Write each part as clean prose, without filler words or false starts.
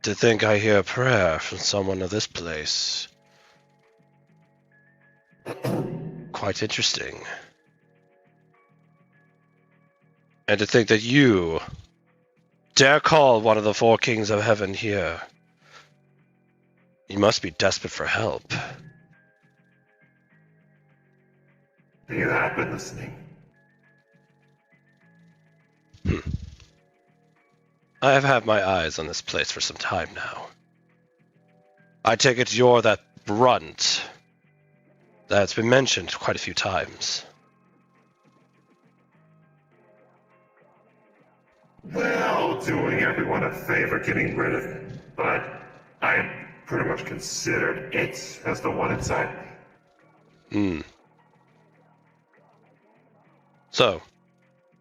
To think I hear a prayer from someone of this place. Quite interesting. And to think that you dare call one of the four kings of heaven here. You must be desperate for help. You have been listening. I have had my eyes on this place for some time now. I take it you're that brunt that's been mentioned quite a few times. Well, doing everyone a favor getting rid of it, but I pretty much considered it as the one inside me. So,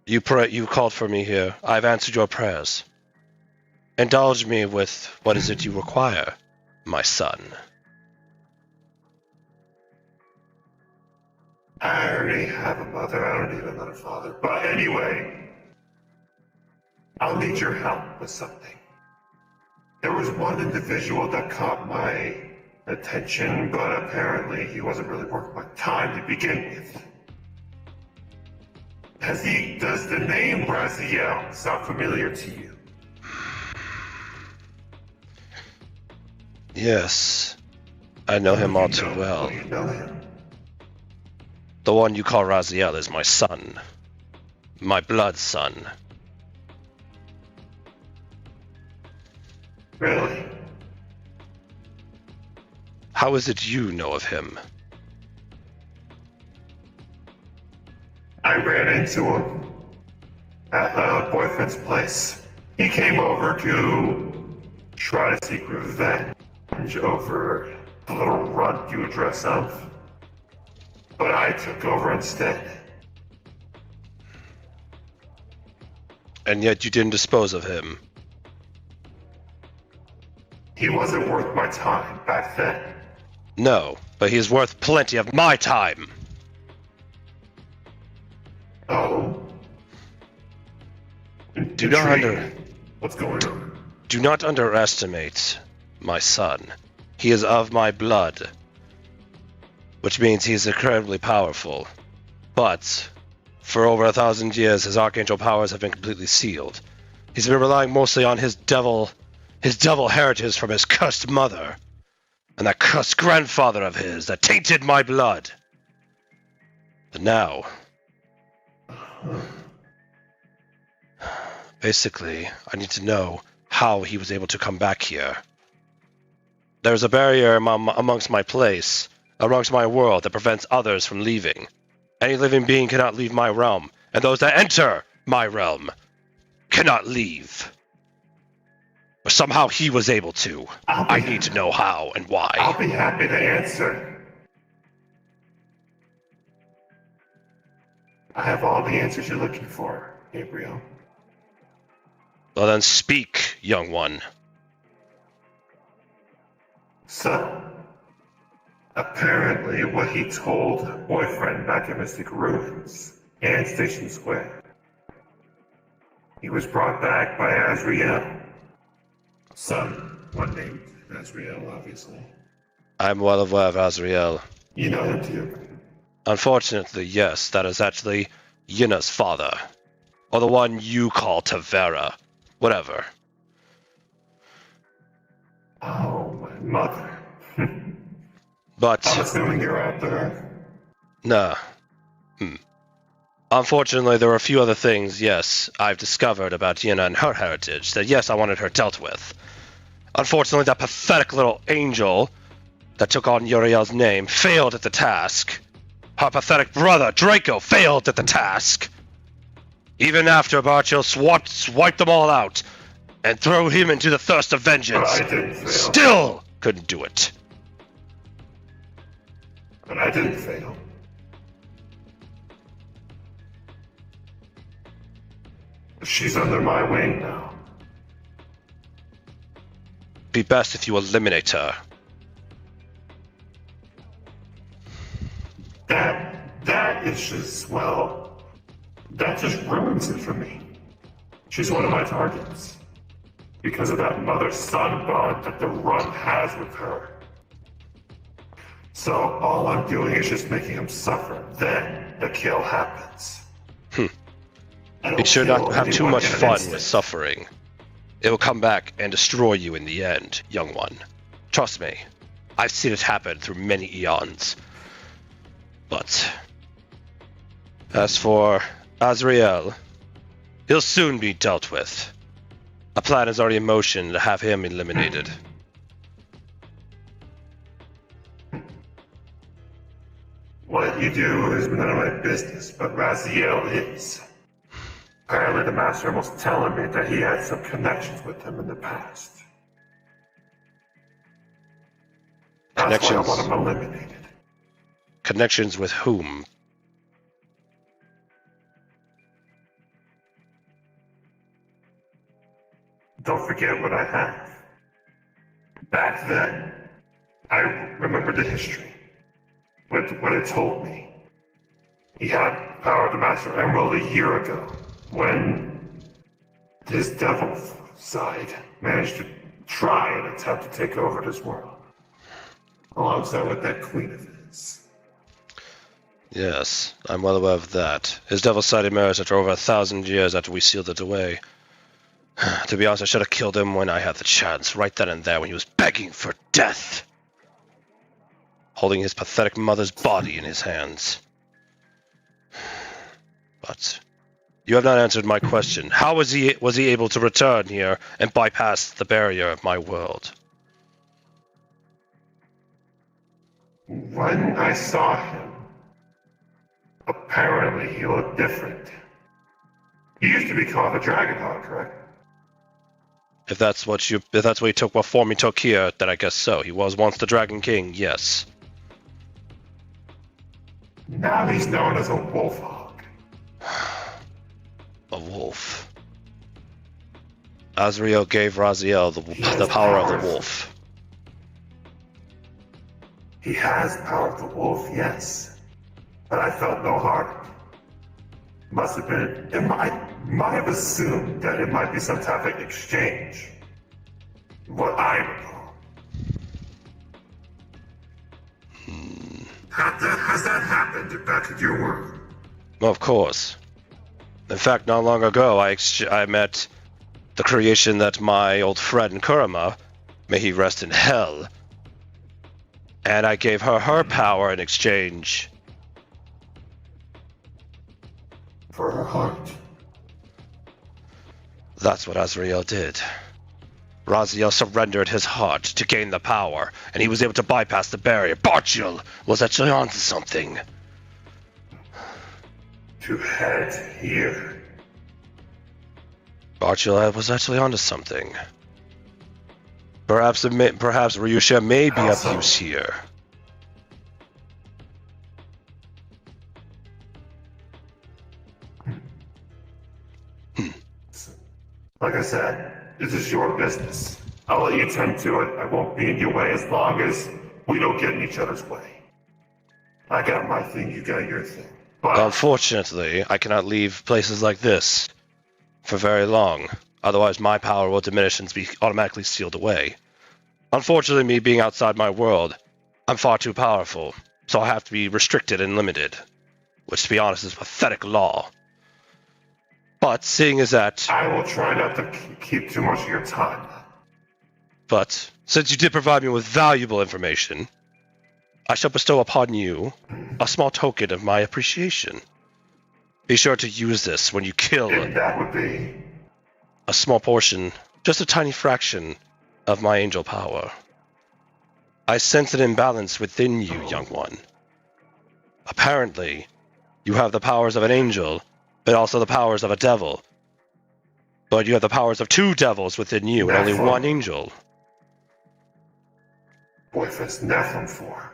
you called for me here. I've answered your prayers. Indulge me with what is it you require, my son. I already have a mother, I don't need another father. But anyway, I'll need your help with something. There was one individual that caught my attention, but apparently he wasn't really worth my time to begin with. Does the name Raziel sound familiar to you? Yes, I know him all too well. You know him? The one you call Raziel is my son. My blood son. Really? How is it you know of him? I ran into him at a boyfriend's place. He came over to try to seek revenge over the little runt you address of. But I took over instead. And yet you didn't dispose of him. He wasn't worth my time back then. No, but he is worth plenty of my time. Oh? Do not What's going on? Do not underestimate my son. He is of my blood, which means he is incredibly powerful. But for over 1,000 years, his archangel powers have been completely sealed. He's been relying mostly on his devil heritage from his cursed mother, and that cursed grandfather of his that tainted my blood. But now, basically, I need to know how he was able to come back here. There's a barrier amongst my place, amongst my world, that prevents others from leaving. Any living being cannot leave my realm, and those that enter my realm cannot leave. But somehow he was able to. I need to know how and why. I'll be happy to answer. I have all the answers you're looking for, Gabriel. Well then speak, young one. So, apparently what he told boyfriend back at Mystic Ruins and Station Square. He was brought back by Azrael. Son, one named Azrael, obviously. I'm well aware of Azrael. You know him too. Unfortunately, yes, that is actually Yina's father. Or the one you call Tavera. Whatever. Oh, my mother. But I'm assuming you're out there. nah. Unfortunately, there are a few other things, yes, I've discovered about Yina and her heritage that, yes, I wanted her dealt with. Unfortunately, that pathetic little angel that took on Uriel's name failed at the task. Her pathetic brother, Draco, failed at the task. Even after Barchil swiped them all out and threw him into the thirst of vengeance, But I didn't fail. still couldn't do it. But I didn't fail. She's under my wing now. Be best if you eliminate her. That is just, well, that just ruins it for me. She's one of my targets. because of that mother-son bond that the Run has with her. So all I'm doing is just making him suffer. Then the kill happens. Be sure not to have too much fun with suffering. It will come back and destroy you in the end, young one. Trust me, I've seen it happen through many eons. But as for Azrael, he'll soon be dealt with. A plan is already in motion to have him eliminated. What you do is none of my business, but Raziel is. Apparently the Master was telling me that he had some connections with him in the past. That's why I want him eliminated. Connections with whom? Don't forget what I have. Back then, I remember the history. What it told me. He had power of the Master Emerald a year ago, when his devil side managed to try and attempt to take over this world. Alongside with that queen of his. Yes, I'm well aware of that. His devil side emerged after over 1,000 years after we sealed it away. To be honest, I should have killed him when I had the chance, right then and there when he was begging for death. Holding his pathetic mother's body in his hands. But you have not answered my question. How was he able to return here and bypass the barrier of my world? When I saw him, apparently he looked different. He used to be called a Dragonhawk, correct? If that's what he took, what form he took here, then I guess so. He was once the Dragon King, yes. Now he's known as a Wolfhawk. A wolf. Azrael gave Raziel the power of the wolf. He has power of the wolf, yes. But I felt no harm. Must have been, might have assumed that it might be some type of exchange. What I recall. Has that happened back at your work? Well, of course. In fact, not long ago, I met the creation that my old friend Kurama, may he rest in hell, and I gave her power in exchange. For her heart. That's what Azrael did. Raziel surrendered his heart to gain the power, and he was able to bypass the barrier. Barchiel was actually onto something. To head here. Barchiel was actually onto something. Perhaps Ryushia may be of use here. Like I said, this is your business. I'll let you tend to it. I won't be in your way as long as we don't get in each other's way. I got my thing, you got your thing. But Unfortunately, I cannot leave places like this for very long. Otherwise, my power will diminish and be automatically sealed away. Unfortunately, me being outside my world, I'm far too powerful, so I have to be restricted and limited. Which, to be honest, is pathetic law. But, seeing as that... I will try not to keep too much of your time. But, since you did provide me with valuable information, I shall bestow upon you a small token of my appreciation. Be sure to use this when you kill And that would be... a small portion, just a tiny fraction, of my angel power. I sense an imbalance within you, young one. Apparently, you have the powers of an angel, but also the powers of a devil. But you have the powers of two devils within you, and only one angel. Boyfriend's Nephilim for.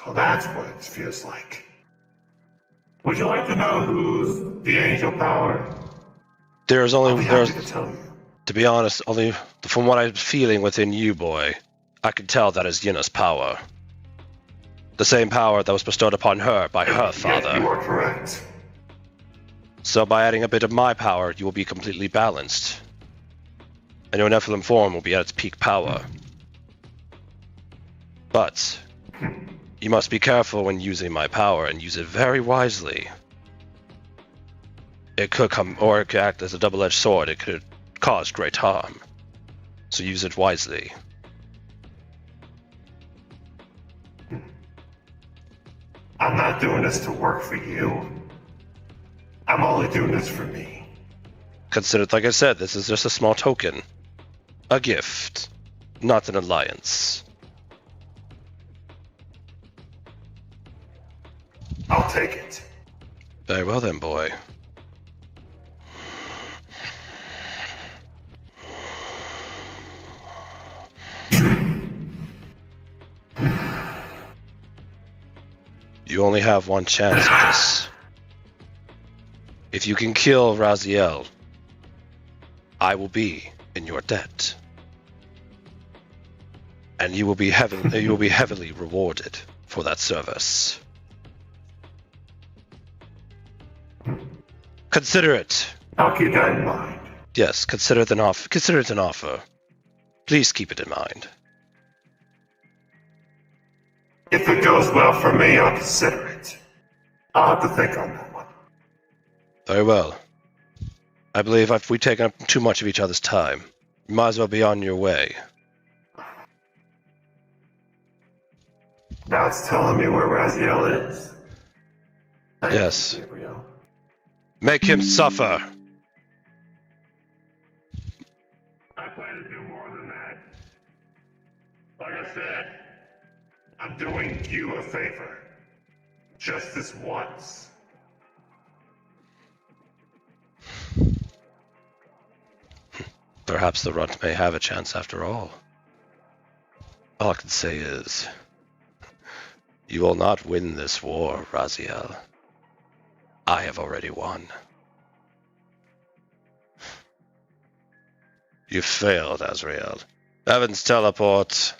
So that's what it feels like. Would you like to know who's the angel power? There's only, to tell you. to be honest, only from what I'm feeling within you, boy, I can tell that is Yina's power. The same power that was bestowed upon her by her father. Yeah, you are correct. So by adding a bit of my power, you will be completely balanced. And your Nephilim form will be at its peak power. But you must be careful when using my power and use it very wisely. It could act as a double-edged sword. It could cause great harm. So use it wisely. I'm not doing this to work for you. I'm only doing this for me. Consider it, like I said, this is just a small token. A gift, not an alliance. I'll take it. Very well then, boy. You only have one chance at this. If you can kill Raziel, I will be in your debt. And you will be heavily rewarded for that service. Consider it. I'll keep that in mind. Yes, consider it an offer. Please keep it in mind. If it goes well for me, I'll consider it. I'll have to think on that one. Very well. I believe if we've taken up too much of each other's time, you might as well be on your way. Now it's telling me where Raziel is. Yes. Gabriel. Make him suffer. I plan to do more than that. Like I said, I'm doing you a favor. Just this once. Perhaps the runt may have a chance after all. All I can say is, you will not win this war, Raziel. I have already won. You failed, Azrael. Heaven's teleport.